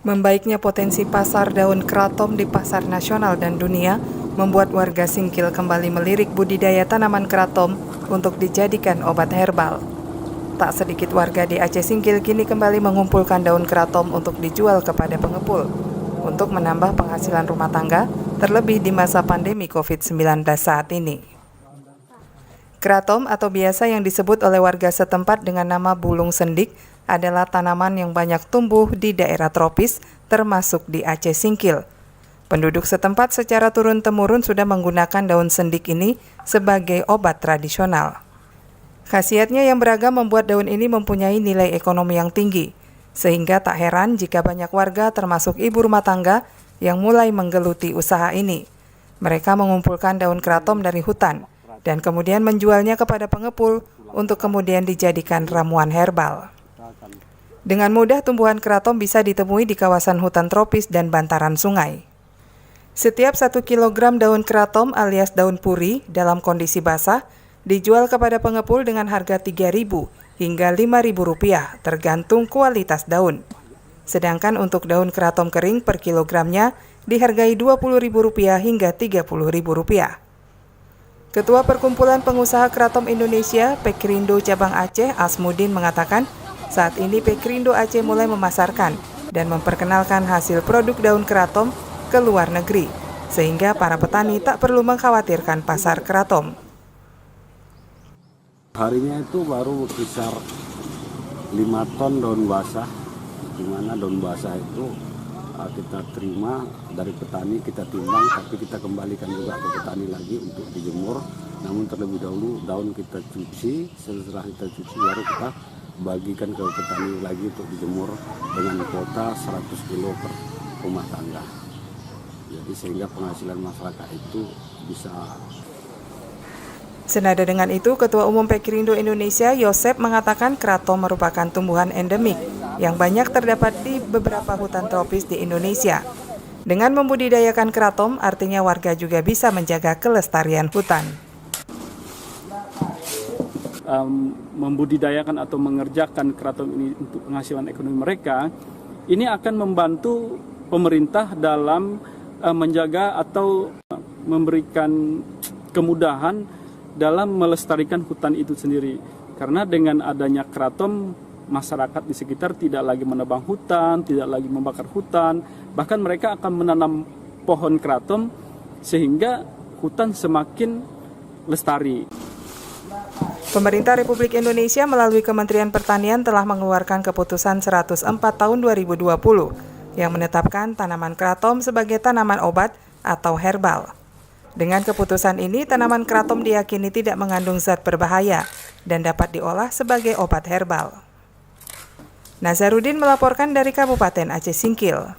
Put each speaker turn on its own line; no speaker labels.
Membaiknya potensi pasar daun kratom di pasar nasional dan dunia membuat warga Singkil kembali melirik budidaya tanaman kratom untuk dijadikan obat herbal. Tak sedikit warga di Aceh Singkil kini kembali mengumpulkan daun kratom untuk dijual kepada pengepul untuk menambah penghasilan rumah tangga, terlebih di masa pandemi COVID-19 saat ini. Kratom atau biasa yang disebut oleh warga setempat dengan nama bulung sendik adalah tanaman yang banyak tumbuh di daerah tropis, termasuk di Aceh Singkil. Penduduk setempat secara turun-temurun sudah menggunakan daun sendik ini sebagai obat tradisional. Khasiatnya yang beragam membuat daun ini mempunyai nilai ekonomi yang tinggi, sehingga tak heran jika banyak warga termasuk ibu rumah tangga yang mulai menggeluti usaha ini. Mereka mengumpulkan daun kratom dari hutan dan kemudian menjualnya kepada pengepul untuk kemudian dijadikan ramuan herbal. Dengan mudah tumbuhan kratom bisa ditemui di kawasan hutan tropis dan bantaran sungai. Setiap 1 kilogram daun kratom alias daun puri dalam kondisi basah dijual kepada pengepul dengan harga Rp3.000 hingga Rp5.000 tergantung kualitas daun. Sedangkan untuk daun kratom kering per kilogramnya dihargai Rp20.000 hingga Rp30.000. Ketua Perkumpulan Pengusaha Kratom Indonesia, Pekrindo Cabang Aceh, Asmudin mengatakan, saat ini Pekrindo Aceh mulai memasarkan dan memperkenalkan hasil produk daun kratom ke luar negeri, sehingga para petani tak perlu mengkhawatirkan pasar kratom.
Harinya itu baru kisar 5 ton daun basah, di mana daun basah itu kita terima dari petani, kita timbang, tapi kita kembalikan juga ke petani lagi untuk dijemur. Namun terlebih dahulu daun kita cuci, setelah kita cuci baru kita bagikan ke petani lagi untuk dijemur dengan kuota 100 kilo per rumah tangga. Jadi sehingga penghasilan masyarakat itu bisa.
Senada dengan itu, Ketua Umum Pekrindo Indonesia, Yosep, mengatakan kratom merupakan tumbuhan endemik yang banyak terdapat di beberapa hutan tropis di Indonesia. Dengan membudidayakan kratom, artinya warga juga bisa menjaga kelestarian hutan.
Membudidayakan atau mengerjakan kratom ini untuk penghasilan ekonomi mereka, ini akan membantu pemerintah dalam menjaga atau memberikan kemudahan dalam melestarikan hutan itu sendiri. Karena dengan adanya kratom, masyarakat di sekitar tidak lagi menebang hutan, tidak lagi membakar hutan, bahkan mereka akan menanam pohon kratom sehingga hutan semakin lestari.
Pemerintah Republik Indonesia melalui Kementerian Pertanian telah mengeluarkan Keputusan 104 tahun 2020 yang menetapkan tanaman kratom sebagai tanaman obat atau herbal. Dengan keputusan ini, tanaman kratom diyakini tidak mengandung zat berbahaya dan dapat diolah sebagai obat herbal. Nazarudin melaporkan dari Kabupaten Aceh Singkil.